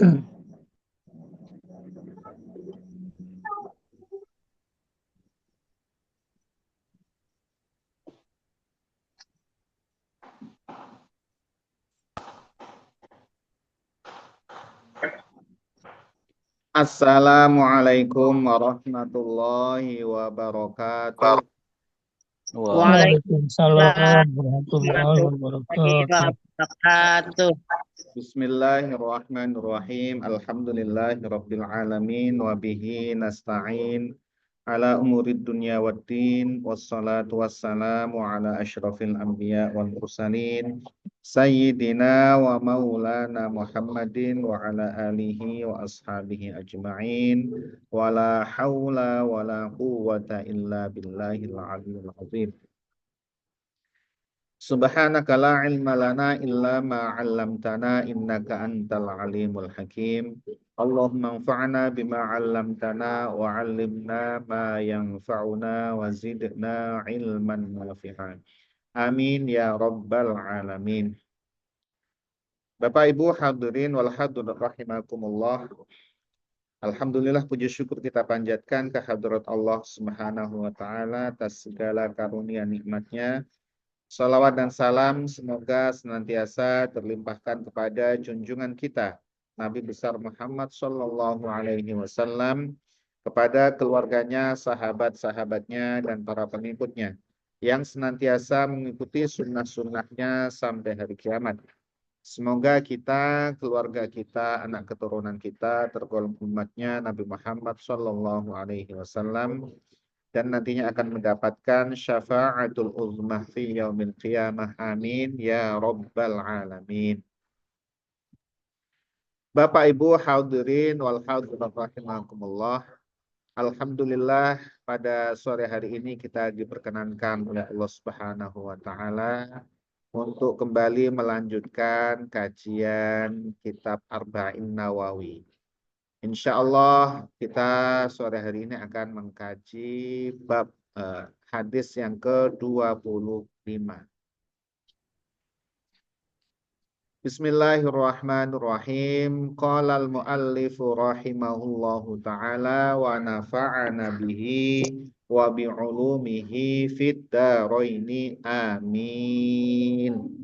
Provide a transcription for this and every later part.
Assalamualaikum warahmatullahi wabarakatuh. Waalaikumsalam Waalaikumsalam warahmatullahi warahmatullahi wabarakatuh. wabarakatuh. Bismillahirrahmanirrahim. Alhamdulillahirabbil alamin wa bihi nasta'in ala umurid dunya waddin wassalatu wassalamu ala asyrafil anbiya wal mursalin sayyidina wa maulana Muhammadin wa ala alihi wa ashabihi ajma'in wa la haula wa la quwwata illa billahil aliyyil azim. Subhanaka la ilma lana illa ma 'allamtana innaka antal alimul hakim. Allahumma anfa'na bima 'allamtana wa 'allimna ma yanfa'una wa zidna ilman nafi'an. Amin ya rabbal alamin. Bapak Ibu hadirin wal hadirat rahimakumullah. Alhamdulillah puji syukur kita panjatkan kehadirat Allah Subhanahu wa taala atas segala karunia nikmatnya. Salawat dan salam semoga senantiasa terlimpahkan kepada junjungan kita Nabi besar Muhammad Sallallahu Alaihi Wasallam, kepada keluarganya, sahabat-sahabatnya, dan para pengikutnya yang senantiasa mengikuti sunnah-sunnahnya sampai hari kiamat. Semoga kita, keluarga kita, anak keturunan kita tergolong umatnya Nabi Muhammad Sallallahu Alaihi Wasallam, dan nantinya akan mendapatkan syafa'atul uzmah fi yaumil qiyamah. Amin ya rabbal alamin. Bapak Ibu hadirin wal hadirat rahimakumullah. Alhamdulillah pada sore hari ini kita diperkenankan oleh Allah Subhanahu wa taala untuk kembali melanjutkan kajian kitab Arba'in Nawawi. Insya Allah kita sore hari ini akan mengkaji bab hadis yang ke-25. Bismillahirrahmanirrahim. Qala al-muallifu rahimahullahu ta'ala wa nafa'ana bihi wa bi'ulumihi fid daraini. Amin.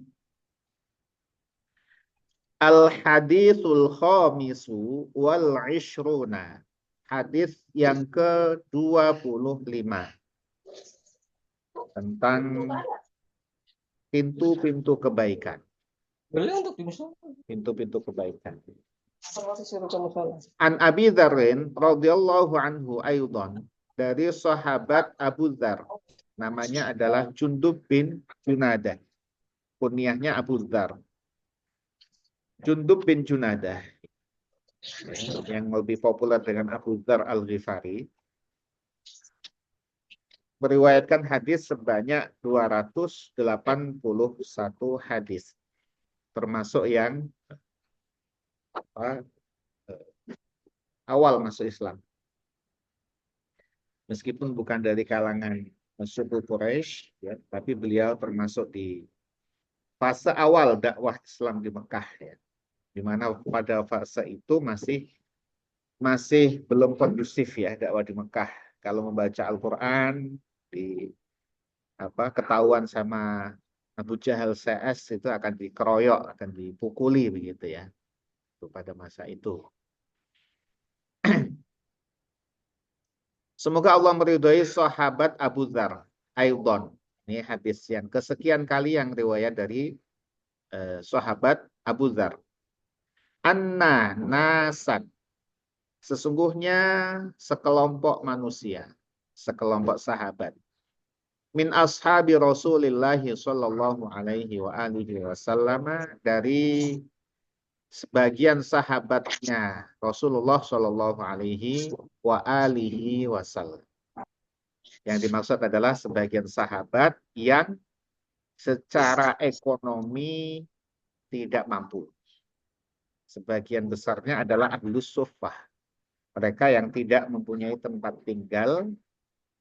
Al-hadithul khamisu wal ishruna. Hadis yang ke-25 tentang pintu-pintu kebaikan. Pintu-pintu kebaikan. An Abi Dzarrin radhiyallahu anhu aydan, dari sahabat Abu Dzar, namanya adalah Jundub bin Junadah. Kunyahnya Abu Dzar. Jundub bin Junadah, yang lebih populer dengan Abu Dzar Al-Ghifari, meriwayatkan hadis sebanyak 281 hadis, termasuk yang awal masuk Islam. Meskipun bukan dari kalangan suku Quraisy, ya, tapi beliau termasuk di fase awal dakwah Islam di Mekah, ya, di mana pada fase itu masih belum kondusif, ya, dakwah di Mekah. Kalau membaca Al-Quran ketahuan sama Abu Jahal CS itu akan dikeroyok, akan dipukuli begitu, ya. Itu pada masa itu. Semoga Allah meridhai sahabat Abu Dzar Aidon. Ini hadis yang kesekian kali yang riwayat dari sahabat Abu Dzar. Anna nasan, sesungguhnya sekelompok manusia, sekelompok sahabat, min ashabi Rasulillah sallallahu alaihi wa alihi wasallam, dari sebagian sahabatnya Rasulullah sallallahu alaihi wa alihi wasallam. Yang dimaksud adalah sebagian sahabat yang secara ekonomi tidak mampu. Sebagian besarnya adalah ahlus suffah. Mereka yang tidak mempunyai tempat tinggal,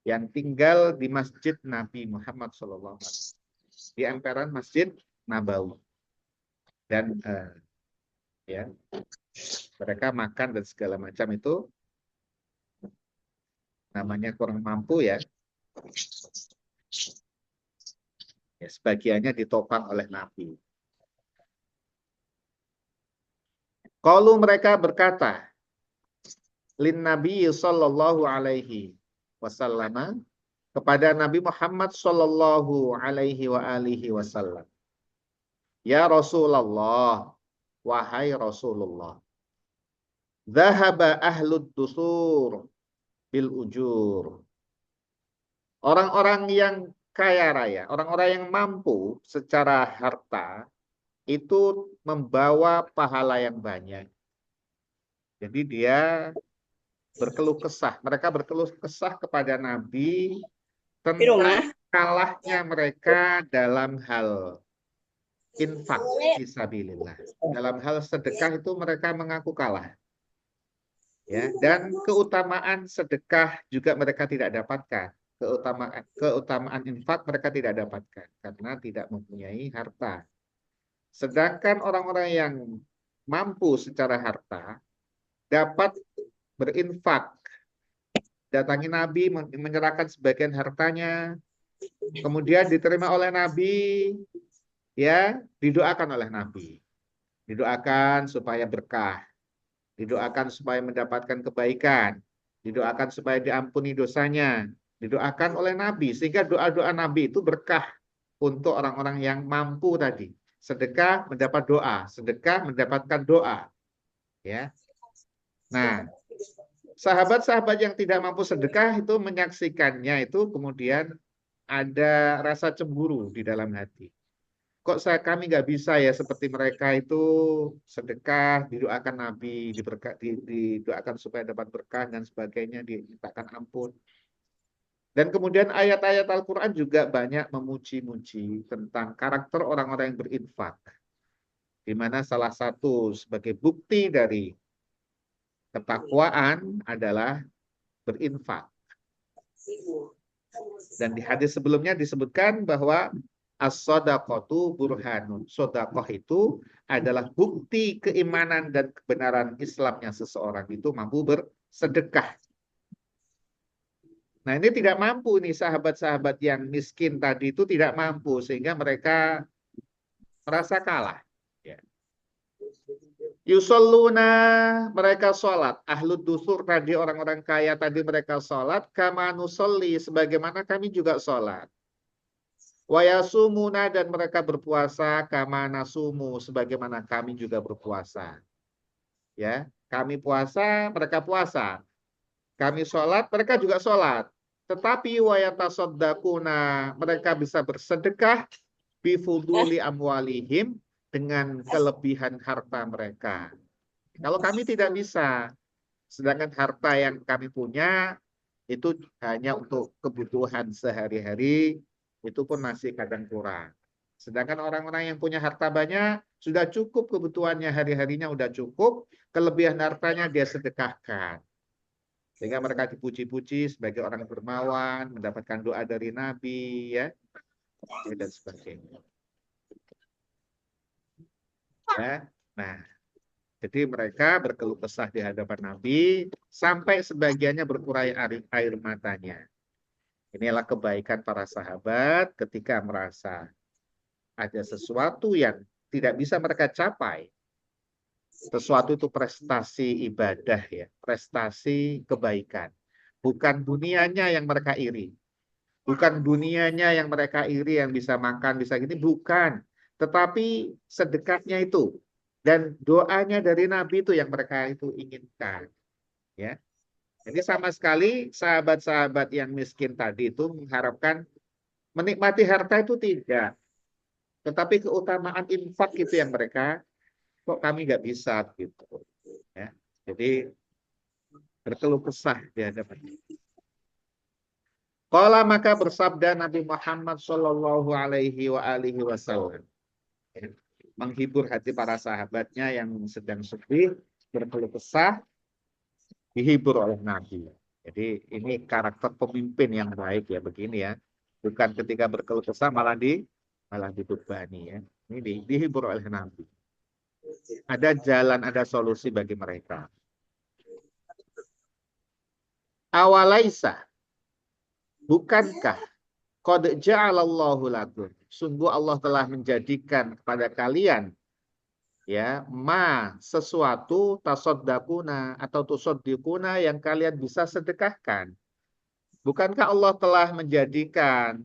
yang tinggal di Masjid Nabi Muhammad SAW, di emperan Masjid Nabawi. Dan ya. Mereka makan dan segala macam itu namanya kurang mampu ya. Ya, sebagiannya ditopang oleh Nabi. Qalu mereka berkata, lin Nabi sallallahu alaihi wasallam kepada Nabi Muhammad sallallahu alaihi wa alihi wasallam. Ya Rasulullah, wahai Rasulullah. Dhahaba ahlud dusur bil ujur. Orang-orang yang kaya raya, orang-orang yang mampu secara harta itu membawa pahala yang banyak. Jadi dia berkeluh kesah. Mereka berkeluh kesah kepada Nabi tentang kalahnya mereka dalam hal infak fisabilillah. Dalam hal sedekah itu mereka mengaku kalah. Ya, dan keutamaan sedekah juga mereka tidak dapatkan. Keutamaan infak mereka tidak dapatkan karena tidak mempunyai harta. Sedangkan orang-orang yang mampu secara harta dapat berinfak. Datangi Nabi menyerahkan sebagian hartanya, kemudian diterima oleh Nabi, ya, didoakan oleh Nabi. Didoakan supaya berkah, didoakan supaya mendapatkan kebaikan, didoakan supaya diampuni dosanya, didoakan oleh Nabi, sehingga doa-doa Nabi itu berkah untuk orang-orang yang mampu tadi. Sedekah mendapat doa, sedekah mendapatkan doa. Ya. Nah, sahabat-sahabat yang tidak mampu sedekah itu menyaksikannya itu kemudian ada rasa cemburu di dalam hati. Kok kami nggak bisa ya seperti mereka itu sedekah, didoakan Nabi, didoakan supaya dapat berkah dan sebagainya, dimintakan ampun. Dan kemudian ayat-ayat Al-Quran juga banyak memuji-muji tentang karakter orang-orang yang berinfak. Di mana salah satu sebagai bukti dari ketakwaan adalah berinfak. Dan di hadis sebelumnya disebutkan bahwa as-shadaqatu burhanun. Sedekah itu adalah bukti keimanan dan kebenaran Islamnya seseorang itu mampu bersedekah. Nah, ini tidak mampu nih sahabat-sahabat yang miskin tadi itu tidak mampu sehingga mereka merasa kalah. Ya. Yusalluna, mereka sholat. Ahlud dusur tadi, orang-orang kaya tadi mereka sholat. Kama nusolli, sebagaimana kami juga sholat. Wayasumuna, dan mereka berpuasa. Kama nasumu, sebagaimana kami juga berpuasa. Ya, kami puasa, mereka puasa. Kami sholat, mereka juga sholat. Tetapi wayatasoddakuna, mereka bisa bersedekah bifuduli amwalihim, dengan kelebihan harta mereka. Kalau kami tidak bisa, sedangkan harta yang kami punya itu hanya untuk kebutuhan sehari-hari, itu pun masih kadang kurang. Sedangkan orang-orang yang punya harta banyak, sudah cukup kebutuhannya hari-harinya sudah cukup, kelebihan hartanya dia sedekahkan. Sehingga mereka dipuji-puji sebagai orang dermawan, mendapatkan doa dari Nabi, ya, dan sebagainya. Ya. Nah, jadi mereka berkeluh kesah di hadapan Nabi sampai sebagiannya berkurai air matanya. Inilah kebaikan para sahabat ketika merasa ada sesuatu yang tidak bisa mereka capai. Sesuatu itu prestasi ibadah ya, prestasi kebaikan. Bukan dunianya yang mereka iri. Bukan dunianya yang mereka iri yang bisa makan, bisa gini, bukan. Tetapi sedekahnya itu dan doanya dari Nabi itu yang mereka itu inginkan. Ya. Jadi sama sekali sahabat-sahabat yang miskin tadi itu mengharapkan menikmati harta itu tidak. Tetapi keutamaan infak itu yang mereka, kok kami nggak bisa gitu. Ya. Jadi berkeluh kesah di hadapan. Qala, maka bersabda Nabi Muhammad sallallahu alaihi wasallam, menghibur hati para sahabatnya yang sedang sedih, berkeluh kesah, dihibur oleh Nabi. Jadi ini karakter pemimpin yang baik ya begini ya. Bukan ketika berkeluh kesah malah dibebani ya. Ini dihibur oleh Nabi. Ada jalan, ada solusi bagi mereka. Awalaisa, bukankah qad ja'alallahu lakum, sungguh Allah telah menjadikan kepada kalian ya sesuatu tasaddaquna atau tusaddikuna yang kalian bisa sedekahkan. Bukankah Allah telah menjadikan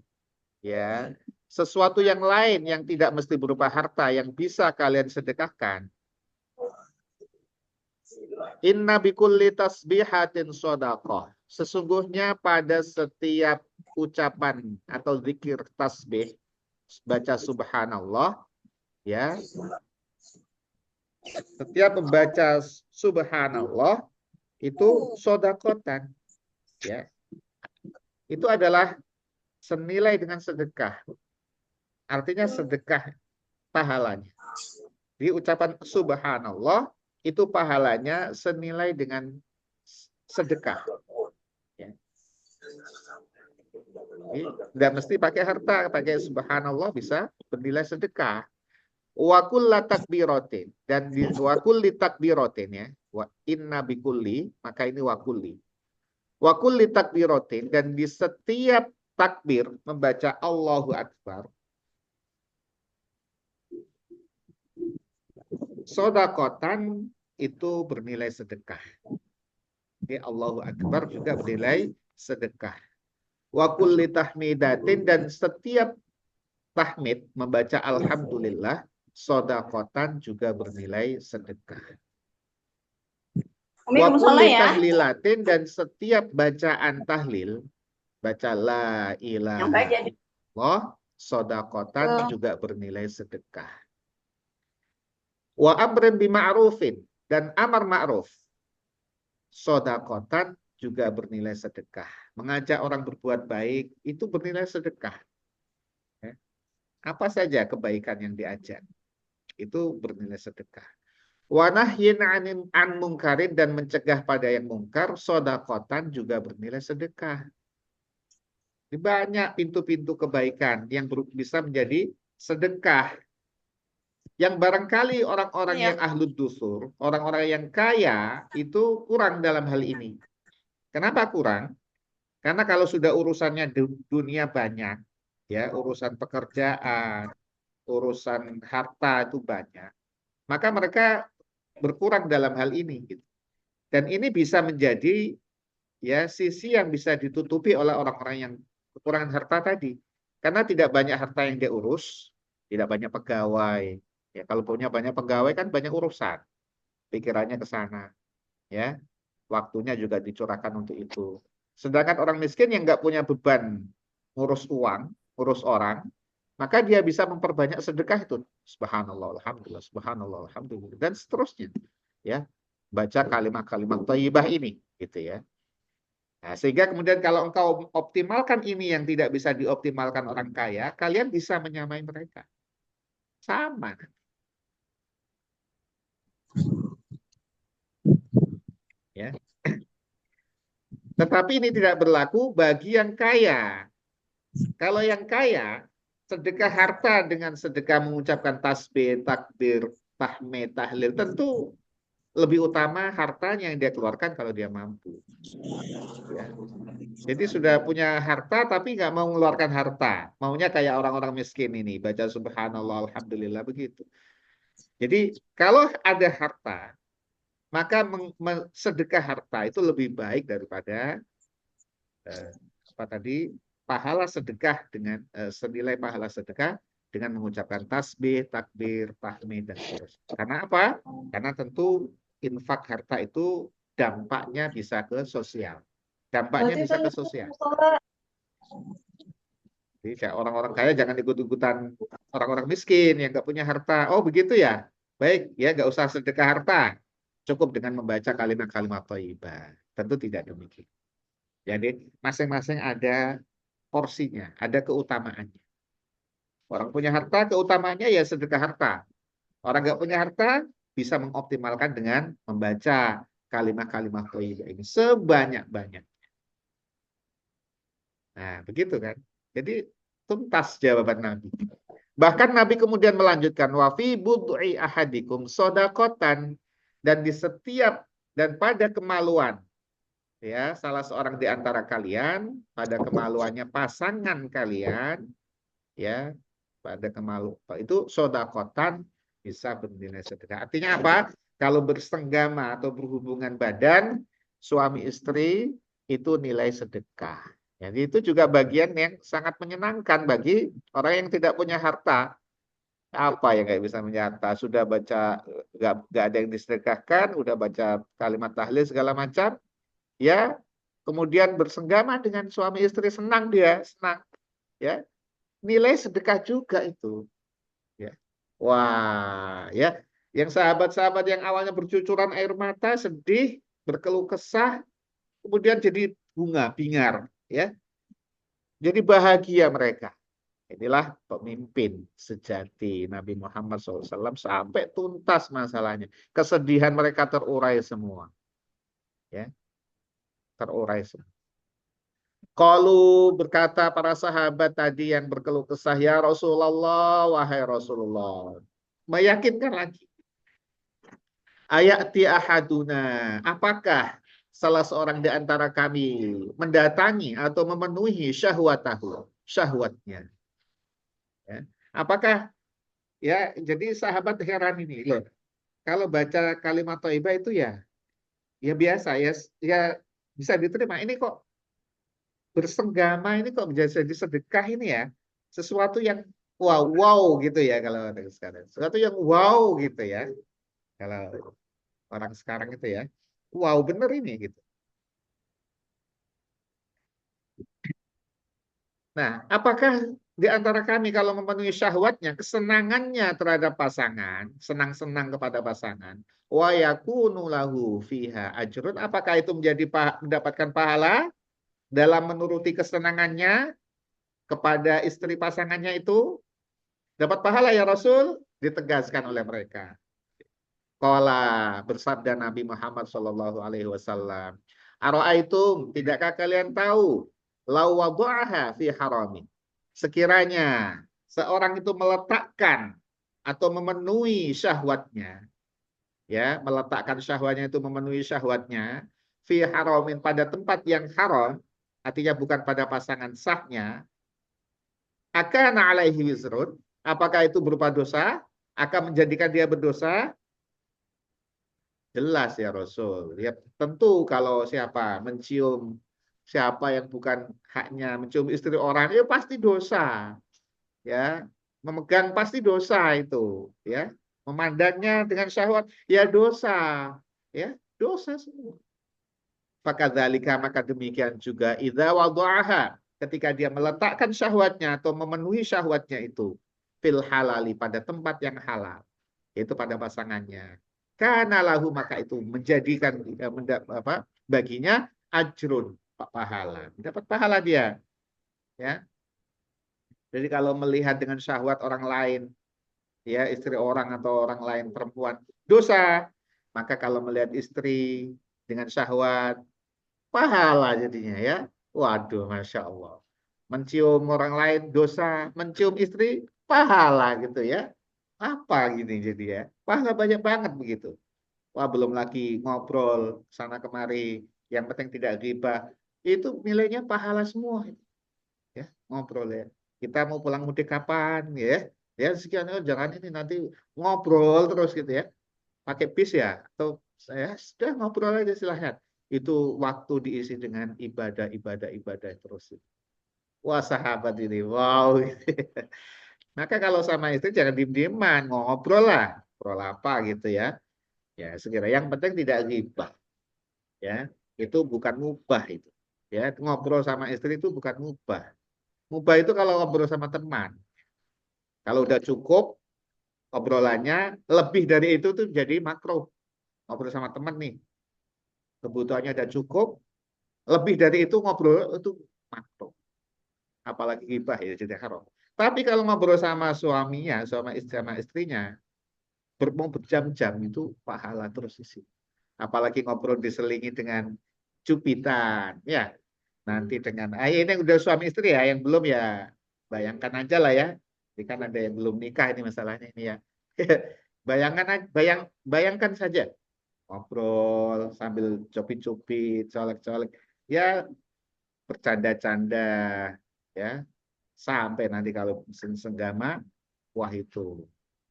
ya sesuatu yang lain yang tidak mesti berupa harta yang bisa kalian sedekahkan? Inna bikulli tasbihatin shadaqah. Sesungguhnya pada setiap ucapan atau zikir tasbih, baca subhanallah, ya, setiap membaca subhanallah itu sodakotan, ya, itu adalah senilai dengan sedekah. Artinya sedekah pahalanya. Di ucapan subhanallah itu pahalanya senilai dengan sedekah. Ya. Tidak mesti pakai harta, pakai subhanallah bisa bernilai sedekah. Wa kulli takbiratin, dan wa kulli takbiratin, ya. Wa inna bikulli, maka ini wa kulli. Wa kulli takbiratin, dan di setiap takbir membaca Allahu Akbar, sodakotan itu bernilai sedekah. Ini Allahu Akbar juga bernilai sedekah. Wa kulli tahmidatin, dan setiap tahmid membaca alhamdulillah, sodakotan juga bernilai sedekah. Wa kulli tahlilatin, dan setiap bacaan tahlil, baca la ilaha illallah, sodakotan juga bernilai sedekah. Wa amrin bima'rufin, dan amar ma'ruf, sodakotan juga bernilai sedekah. Mengajak orang berbuat baik itu bernilai sedekah. Apa saja kebaikan yang diajak itu bernilai sedekah. Wa nahyin an mungkarin, dan mencegah pada yang mungkar, sodakotan juga bernilai sedekah. Banyak pintu-pintu kebaikan yang bisa menjadi sedekah. Yang barangkali orang-orang yang ahlud dusur, orang-orang yang kaya itu kurang dalam hal ini. Kenapa kurang? Karena kalau sudah urusannya dunia banyak, ya, urusan pekerjaan, urusan harta itu banyak, maka mereka berkurang dalam hal ini, gitu. Dan ini bisa menjadi ya sisi yang bisa ditutupi oleh orang-orang yang kekurangan harta tadi, karena tidak banyak harta yang dia urus, tidak banyak pegawai. Ya, kalau punya banyak pegawai kan banyak urusan, pikirannya ke sana, ya, waktunya juga dicurahkan untuk itu. Sedangkan orang miskin yang nggak punya beban ngurus uang, ngurus orang, maka dia bisa memperbanyak sedekah itu. Subhanallah, alhamdulillah, subhanallah, alhamdulillah, dan seterusnya. Ya, baca kalimat-kalimat thayyibah ini, gitu ya. Nah, sehingga kemudian kalau engkau optimalkan ini yang tidak bisa dioptimalkan orang kaya, kalian bisa menyamai mereka. Sama. Ya. Tetapi ini tidak berlaku bagi yang kaya. Kalau yang kaya, sedekah harta dengan sedekah mengucapkan tasbih, takbir, tahmid, tahlil, tentu lebih utama hartanya yang dia keluarkan kalau dia mampu. Ya. Jadi sudah punya harta tapi nggak mau mengeluarkan harta. Maunya kayak orang-orang miskin ini, baca subhanallah, alhamdulillah, begitu. Jadi kalau ada harta, maka sedekah harta itu lebih baik daripada apa tadi, pahala sedekah dengan senilai pahala sedekah dengan mengucapkan tasbih, takbir, tahmid, dan seterusnya. Karena apa? Karena tentu infak harta itu dampaknya bisa ke sosial. Dampaknya bisa ke sosial. Jadi kayak orang-orang kaya jangan ikut-ikutan orang-orang miskin yang nggak punya harta. Oh begitu ya? Baik, ya nggak usah sedekah harta. Cukup dengan membaca kalimat-kalimat thayyibah. Tentu tidak demikian. Jadi masing-masing ada porsinya, ada keutamaannya. Orang punya harta, keutamaannya ya sedekah harta. Orang nggak punya harta bisa mengoptimalkan dengan membaca kalimat-kalimat thayyibah ini sebanyak-banyak. Nah, begitu kan? Jadi tuntas jawaban Nabi. Bahkan Nabi kemudian melanjutkan wa fi bud'i ahadikum sodakotan, dan di setiap dan pada kemaluan ya salah seorang di antara kalian, pada kemaluannya pasangan kalian, ya pada kemalu itu sodakotan bisa bernilai sedekah. Artinya apa? Kalau bersenggama atau berhubungan badan suami istri itu nilai sedekah. Jadi itu juga bagian yang sangat menyenangkan bagi orang yang tidak punya harta. Apa yang nggak bisa menyata? Sudah baca nggak ada yang disedekahkan, udah baca kalimat tahlil segala macam, ya. Kemudian bersenggama dengan suami istri, senang dia, senang, ya. Nilai sedekah juga itu, ya. Wah, ya. Yang sahabat-sahabat yang awalnya bercucuran air mata, sedih, berkeluh kesah, kemudian jadi bunga, bingar, ya. Jadi bahagia mereka. Inilah pemimpin sejati Nabi Muhammad SAW sampai tuntas masalahnya. Kesedihan mereka terurai semua. Ya, terurai semua. Kalau berkata para sahabat tadi yang berkeluh kesah, ya Rasulullah, wahai Rasulullah. Meyakinkan lagi. Ayati ahaduna, apakah salah seorang di antara kami mendatangi atau memenuhi syahwatnya. Ya. Apakah, ya, jadi sahabat heran ini loh. Kalau baca kalimat thayyibah itu ya biasa ya, ya bisa diterima. Ini kok bersenggama, ini kok menjadi sedekah ini ya, sesuatu yang wow wow gitu ya kalau sekarang. Sesuatu yang wow gitu ya. Kalau orang sekarang itu ya, wow bener ini gitu. Nah, apakah di antara kami kalau memenuhi syahwatnya, kesenangannya terhadap pasangan, senang-senang kepada pasangan, wa yakunu lahu fiha ajrun, apakah itu mendapatkan pahala dalam menuruti kesenangannya kepada istri pasangannya itu? Dapat pahala ya Rasul? Ditegaskan oleh mereka. Qala, bersabda Nabi Muhammad sallallahu alaihi wasallam, "Ara'aitum, tidakkah kalian tahu, law wada'aha fi haramin?" Sekiranya seorang itu meletakkan atau memenuhi syahwatnya, ya, meletakkan syahwatnya itu memenuhi syahwatnya fi haramin, pada tempat yang haram, artinya bukan pada pasangan sahnya, akana alaihi wizrun, apakah itu berupa dosa? Akan menjadikan dia berdosa? Jelas ya Rasul. Ya tentu kalau siapa mencium siapa yang bukan haknya, mencium istri orang, ya pasti dosa. Ya, memegang pasti dosa itu. Ya, memandangnya dengan syahwat, ya dosa. Ya, dosa semua. Fakadzalika, maka demikian juga idza wada'aha, ketika dia meletakkan syahwatnya atau memenuhi syahwatnya itu fil halali, pada tempat yang halal, yaitu pada pasangannya. Karena lahu, maka itu menjadikan baginya ajrun, pahala. Dapat pahala dia, ya. Jadi kalau melihat dengan syahwat orang lain, ya istri orang atau orang lain perempuan, dosa. Maka kalau melihat istri dengan syahwat, pahala jadinya ya. Waduh, Masya Allah. Mencium orang lain dosa, mencium istri pahala gitu ya. Apa gini jadi ya. Pahala banyak banget begitu. Wah, belum lagi ngobrol sana kemari, yang penting tidak ghibah. Itu nilainya pahala semua. Ya, ngobrol ya. Kita mau pulang mudik kapan ya? Ya sekian, oh, jangan ini nanti ngobrol terus gitu ya. Pakai bis ya, atau saya sudah ngobrol aja silahkan. Itu waktu diisi dengan ibadah terus. Wah sahabat ini, wow. Maka kalau sama istri jangan diem-dieman, ngobrol lah. Ngobrol apa gitu ya. Ya segera. Yang penting tidak ghibah. Ya, itu bukan mubah itu. Ya, ngobrol sama istri itu bukan mubah. Mubah itu kalau ngobrol sama teman. Kalau udah cukup obrolannya, lebih dari itu tuh jadi makruh. Ngobrol sama teman nih, kebutuhannya udah cukup, lebih dari itu ngobrol itu makruh. Apalagi gibah ya jadi haram. Tapi kalau ngobrol sama suaminya, sama istrinya, mau berjam-jam itu pahala terus isi. Apalagi ngobrol diselingi dengan cupitan, ya. Nanti dengan, ini yang udah suami istri ya, yang belum ya, bayangkan aja lah ya. Ini kan ada yang belum nikah ini masalahnya ini ya. Bayangkan saja ngobrol sambil copit-copit, colek-colek, ya bercanda-canda, ya sampai nanti kalau senggama, wah itu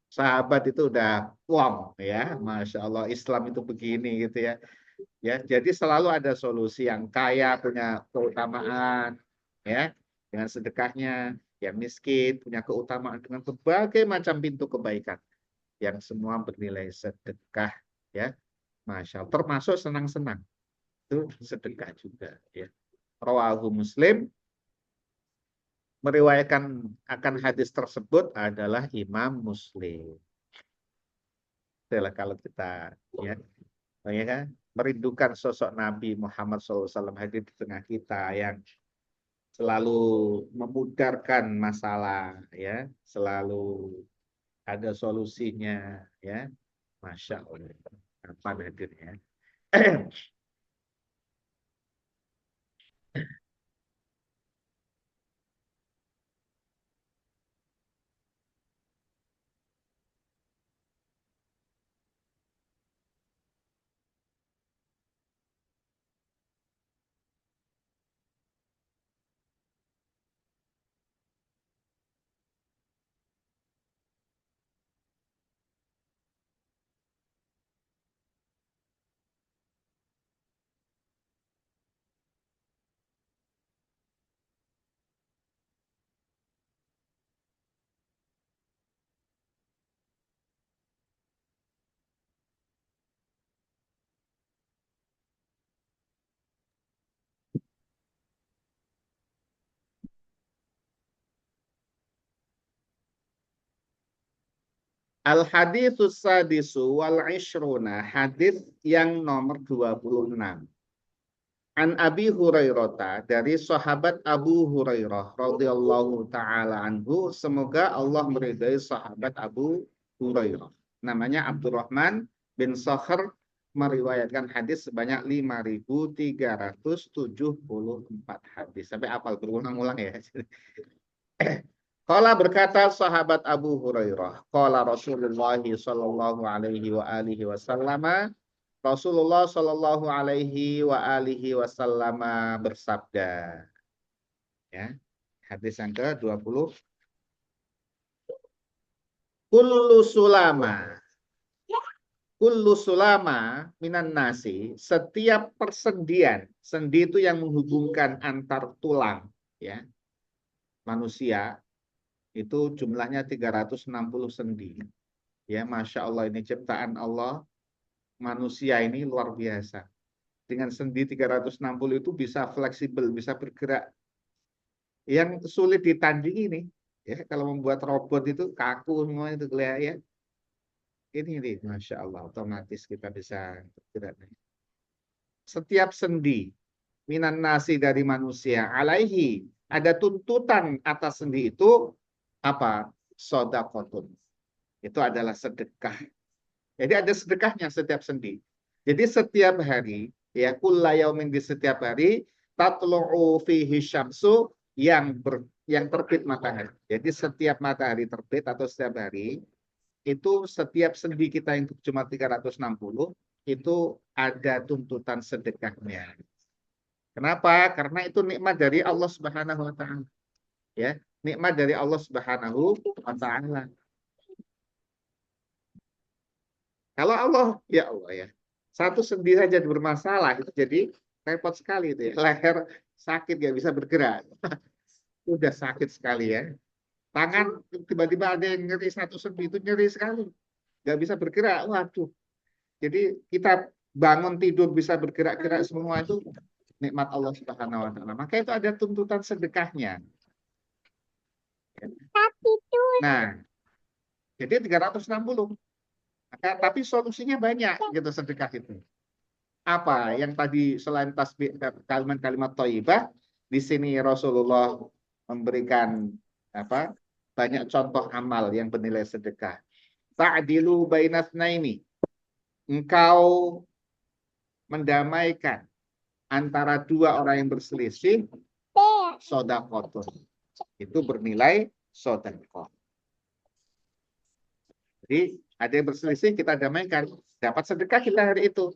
sahabat itu udah wong ya, masya Allah Islam itu begini gitu ya. Ya, jadi selalu ada solusi yang kaya punya keutamaan ya dengan sedekahnya, yang miskin punya keutamaan dengan berbagai macam pintu kebaikan yang semua bernilai sedekah ya. Masya Allah, termasuk senang-senang itu sedekah juga ya. Rawahu Muslim, meriwayatkan akan hadis tersebut adalah Imam Muslim. Itulah kalau kita ya, ya kan, merindukan sosok Nabi Muhammad SAW hadir di tengah kita yang selalu memudarkan masalah ya, selalu ada solusinya ya. Masya Allah. Kapan hadirnya? Al-haditsus sadisu wal ishruna, hadis yang nomor 26. An Abi Hurairah, dari sahabat Abu Hurairah radhiyallahu taala anhu, semoga Allah meridai sahabat Abu Hurairah. Namanya Abdurrahman bin Sakhr, meriwayatkan hadis sebanyak 5.374 hadis. Sampai apal berulang-ulang ya. Qala, berkata sahabat Abu Hurairah, qala Rasulullah sallallahu alaihi wa alihi wasallam, Rasulullah Shallallahu Alaihi wa alihi Wasallam bersabda, ya, hadis yang ke-20, kullu sulama, kullu sulama minan nasi, setiap persendian, sendi itu yang menghubungkan antar tulang, ya, manusia itu jumlahnya 360 sendi. Ya, Masya Allah, ini ciptaan Allah, manusia ini luar biasa. Dengan sendi 360 itu bisa fleksibel, bisa bergerak. Yang sulit ditandingi nih, ya, kalau membuat robot itu kaku semua itu kelihatan ya. Ini nih, Masya Allah, otomatis kita bisa bergerak. Setiap sendi minan nasi, dari manusia, alaihi, ada tuntutan atas sendi itu apa? Sodakotun. Itu adalah sedekah. Jadi ada sedekahnya setiap sendi. Jadi setiap hari, ya, kulla yaumin, di setiap hari, tatlu'u fihi syamsu, yang terbit matahari. Jadi setiap matahari terbit atau setiap hari, itu setiap sendi kita yang cuma 360, itu ada tuntutan sedekahnya. Kenapa? Karena itu nikmat dari Allah Subhanahu wa taala. Ya, nikmat dari Allah Subhanahu wa taala. Kalau Allah, ya Allah ya, satu sendi saja bermasalah, itu jadi repot sekali itu ya. Leher sakit, nggak bisa bergerak. Udah sakit sekali ya. Tangan tiba-tiba ada yang nyeri, satu sendi itu nyeri sekali. Nggak bisa bergerak. Waduh. Jadi kita bangun tidur bisa bergerak-gerak semua, itu nikmat Allah Subhanahu wa taala. Maka itu ada tuntutan sedekahnya. Nah, jadi 360. Tapi solusinya banyak gitu sedekah itu. Apa yang tadi selain tasbih, kalimat-kalimat thayyibah, di sini Rasulullah memberikan apa? Banyak contoh amal yang bernilai sedekah. Ta'dilu bainasnaini. Engkau mendamaikan antara dua orang yang berselisih, sodakotun. Itu bernilai sodakoh. Jadi ada yang berselisih kita damaikan, dapat sedekah kita hari itu.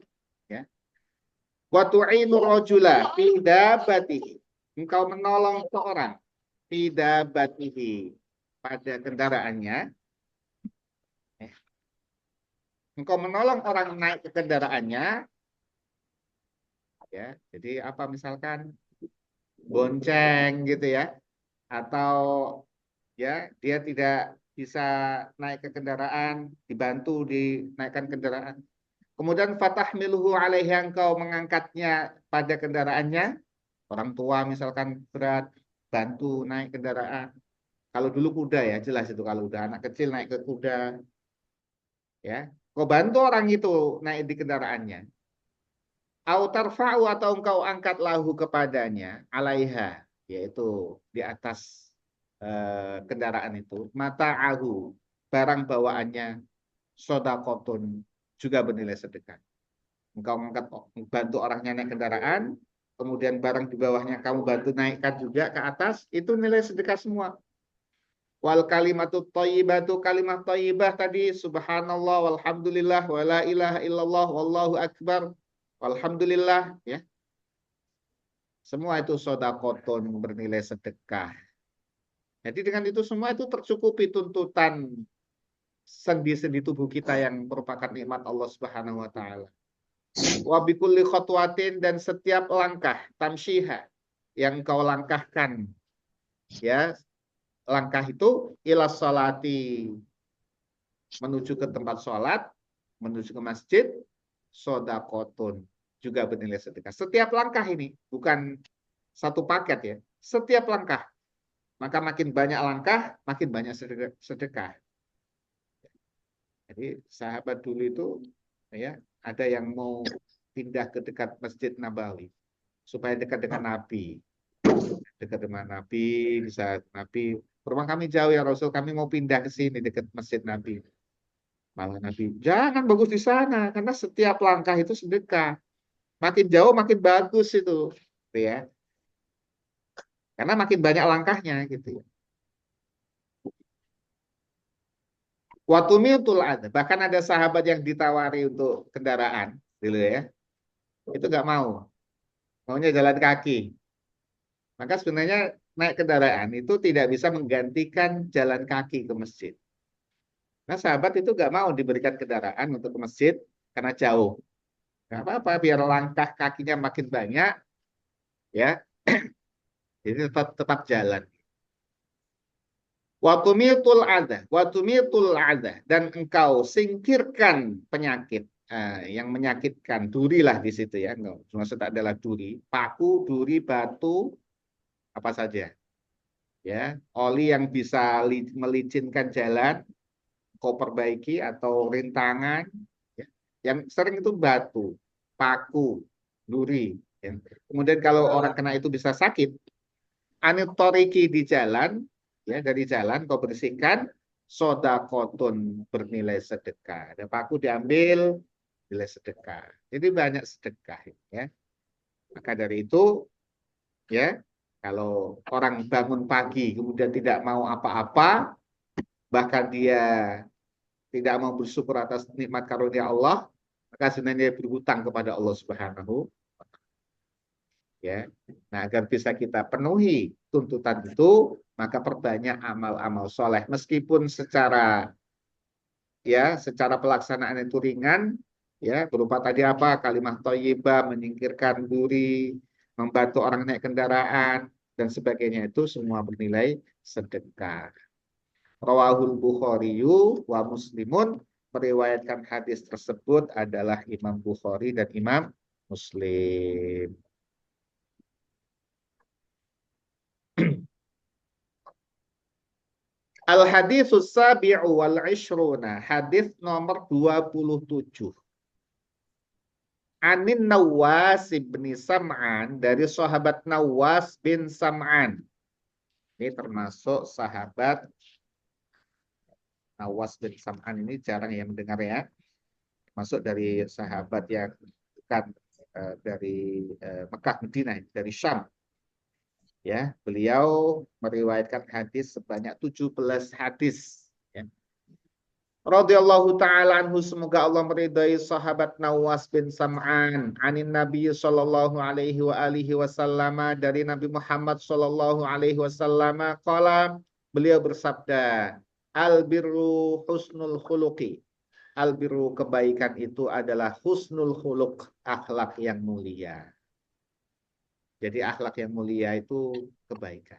Ya. Wa tu'inu rajula fi dabbatihi. Engkau menolong seorang fi dabbatihi pada kendaraannya. Engkau menolong orang naik ke kendaraannya, ya. Jadi apa misalkan bonceng gitu ya, atau ya dia tidak bisa naik ke kendaraan, dibantu dinaikkan kendaraan. Kemudian fatahmiluhu alaihi, engkau mengangkatnya pada kendaraannya. Orang tua misalkan berat, bantu naik kendaraan. Kalau dulu kuda ya, jelas itu kalau udah anak kecil naik ke kuda, ya. Kau bantu orang itu naik di kendaraannya. Au tarfa'u, atau engkau angkat lahu kepadanya, alaiha, yaitu di atas kendaraan itu, mata'ahu, barang bawaannya, sodakotun, juga bernilai sedekah. Engkau mengangkat, bantu orangnya naik kendaraan, kemudian barang di bawahnya kamu bantu naikkan juga ke atas, itu nilai sedekah semua. Wal kalimatu thayyibatu, kalimat thayyibah tadi, subhanallah walhamdulillah wala ilaha illallah wallahu akbar walhamdulillah, ya. Semua itu sodakotun, bernilai sedekah. Jadi dengan itu semua itu tercukupi tuntutan sendi-sendi tubuh kita yang merupakan nikmat Allah Subhanahu wa taala. Wa bikulli khotwatin, dan setiap langkah, tamsyiha, yang kau langkahkan, ya, langkah itu ila sholati, menuju ke tempat sholat, menuju ke masjid, sodakotun, juga bernilai sedekah. Setiap langkah ini bukan satu paket ya, setiap langkah. Maka makin banyak langkah, makin banyak sedekah. Jadi sahabat dulu itu, ya, ada yang mau pindah ke dekat Masjid Nabawi supaya dekat dengan Nabi. Dekat dengan Nabi, bisa Nabi, rumah kami jauh ya Rasul, kami mau pindah ke sini dekat Masjid Nabi. Malah Nabi, jangan, bagus di sana, karena setiap langkah itu sedekah. Makin jauh makin bagus itu, ya. Karena makin banyak langkahnya gitu ya. Watumitul ada, bahkan ada sahabat yang ditawari untuk kendaraan dulu ya, itu nggak mau, maunya jalan kaki. Maka sebenarnya naik kendaraan itu tidak bisa menggantikan jalan kaki ke masjid. Nah sahabat itu nggak mau diberikan kendaraan untuk ke masjid karena jauh. Nggak apa-apa, biar langkah kakinya makin banyak, ya. Jadi tetap tetap jalan. Watumitul ada, dan engkau singkirkan penyakit. Yang menyakitkan, durilah di situ ya. Maksud adalah duri, paku, duri, batu, apa saja. Ya, oli yang bisa melicinkan jalan, kau perbaiki, atau rintangan. Ya. Yang sering itu batu, paku, duri. Ya. Kemudian kalau orang kena itu bisa sakit. Anitoriki, di jalan, ya, dari jalan kau bersihkan, sodakotun, bernilai sedekah. Ada paku diambil, nilai sedekah. Jadi banyak sedekah, ya. Maka dari itu, ya, kalau orang bangun pagi kemudian tidak mau apa-apa, bahkan dia tidak mau bersyukur atas nikmat karunia Allah, maka sebenarnya dia berhutang kepada Allah Subhanahu, ya. Nah, agar bisa kita penuhi tuntutan itu, maka perbanyak amal-amal soleh. Meskipun secara, ya, secara pelaksanaan itu ringan, ya, berupa tadi apa, kalimat thayyibah, menyingkirkan duri, membantu orang naik kendaraan, dan sebagainya, itu semua bernilai sedekah. Rawahul Bukhariyu wa Muslimun, meriwayatkan hadis tersebut adalah Imam Bukhari dan Imam Muslim. Al-haditsus sabi'u wal ishruna, hadis nomor 27. Anin Nawas bin Sam'an, dari sahabat Nawas bin Sam'an. Ini termasuk sahabat Nawas bin Sam'an, ini jarang yang mendengar ya. Masuk dari sahabat yang dekat dari Mekah Madinah, dari Syam. Ya, beliau meriwayatkan hadis sebanyak 17 hadis. Ya. radhiyallahu taala anhu, semoga Allah meridai sahabat Nawas bin Sam'an anin Nabi sallallahu alaihi wa alihi wasallam, dari Nabi Muhammad sallallahu alaihi wasallam, qala, beliau bersabda, al birru husnul khuluqi. Al birru, kebaikan itu adalah husnul khuluq, akhlak yang mulia. Jadi akhlak yang mulia itu kebaikan.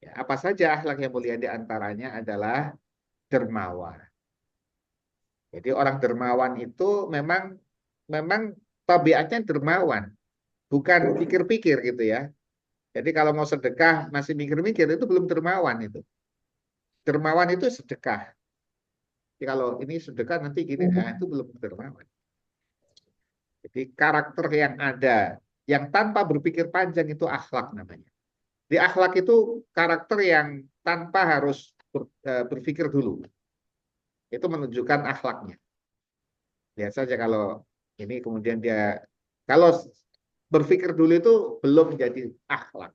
Ya, apa saja akhlak yang mulia, di antaranya adalah dermawan. Jadi orang dermawan itu memang tabiatnya dermawan, bukan pikir-pikir gitu ya. Jadi kalau mau sedekah masih mikir-mikir, itu belum dermawan itu. Dermawan itu sedekah. Jadi kalau ini sedekah nanti gini, nah itu belum dermawan. Jadi karakter yang ada, yang tanpa berpikir panjang, itu akhlak namanya. Di akhlak itu karakter yang tanpa harus berpikir dulu. Itu menunjukkan akhlaknya. Lihat saja kalau ini kemudian dia, kalau berpikir dulu itu belum jadi akhlak.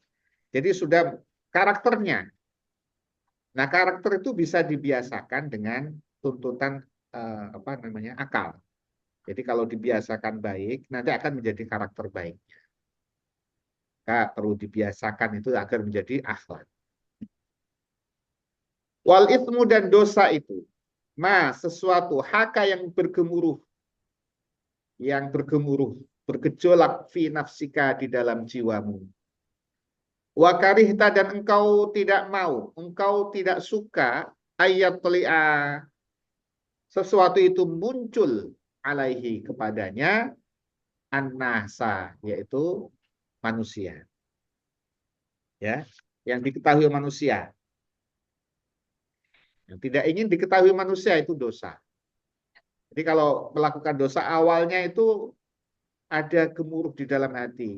Jadi sudah karakternya. Nah, karakter itu bisa dibiasakan dengan tuntutan akal. Jadi kalau dibiasakan baik, nanti akan menjadi karakter baik. Maka perlu dibiasakan itu agar menjadi akhlak. Wal itsmu, dan dosa itu, sesuatu haka yang bergemuruh, bergejolak fi nafsika, di dalam jiwamu. Wa karihta, dan engkau tidak mau, engkau tidak suka, ayat teli'a, sesuatu itu muncul, alaihi, kepadanya, an-nasa, yaitu manusia. Ya, yang diketahui manusia. Yang tidak ingin diketahui manusia itu dosa. Jadi kalau melakukan dosa, awalnya itu ada gemuruh di dalam hati.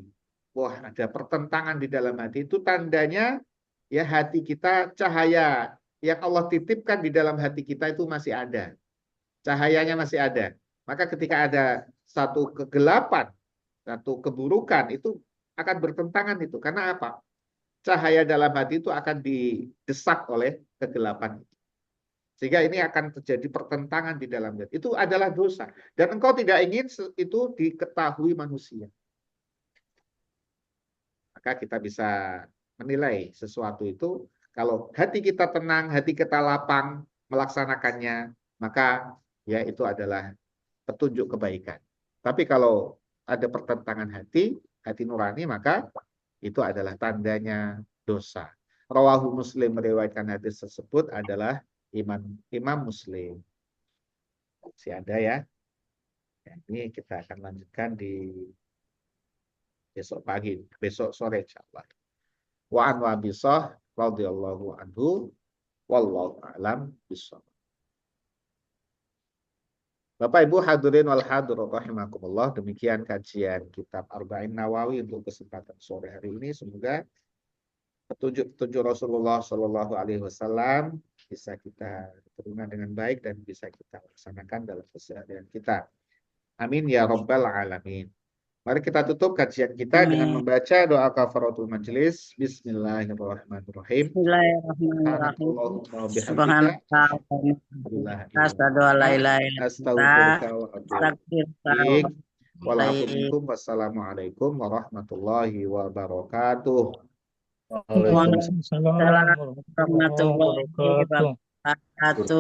Wah, ada pertentangan di dalam hati. Itu tandanya ya hati kita, cahaya yang Allah titipkan di dalam hati kita itu masih ada. Cahayanya masih ada. Maka ketika ada satu kegelapan, satu keburukan, itu akan bertentangan itu. Karena apa? Cahaya dalam hati itu akan didesak oleh kegelapan. Sehingga ini akan terjadi pertentangan di dalam hati. Itu adalah dosa. Dan engkau tidak ingin itu diketahui manusia. Maka kita bisa menilai sesuatu itu, kalau hati kita tenang, hati kita lapang melaksanakannya, maka ya itu adalah petunjuk kebaikan. Tapi kalau ada pertentangan hati nurani, maka itu adalah tandanya dosa. Rawahu Muslim, meriwayatkan hadis tersebut adalah Imam Muslim. Masih ada ya. Ini kita akan lanjutkan di besok pagi, besok sore insyaallah. Wa an wa bisah radhiyallahu anhu wallahu a'lam bishawab. Bapak Ibu hadirin wal hadirat rahimakumullah, demikian kajian kitab Arba'in Nawawi untuk kesempatan sore hari ini. Semoga petunjuk-petunjuk Rasulullah Shallallahu alaihi wasallam bisa kita terima dengan baik dan bisa kita laksanakan dalam keseharian kita. Amin ya rabbal alamin. Mari kita tutup kajian kita dengan membaca doa kafaratul majelis. Bismillahirrahmanirrahim. Bismillahirrahmanirrahim. Subhanallah. Asyhadu an la ilaha illallah. Wassalamualaikum warahmatullahi wabarakatuh. Waalaikumsalam warahmatullahi wabarakatuh.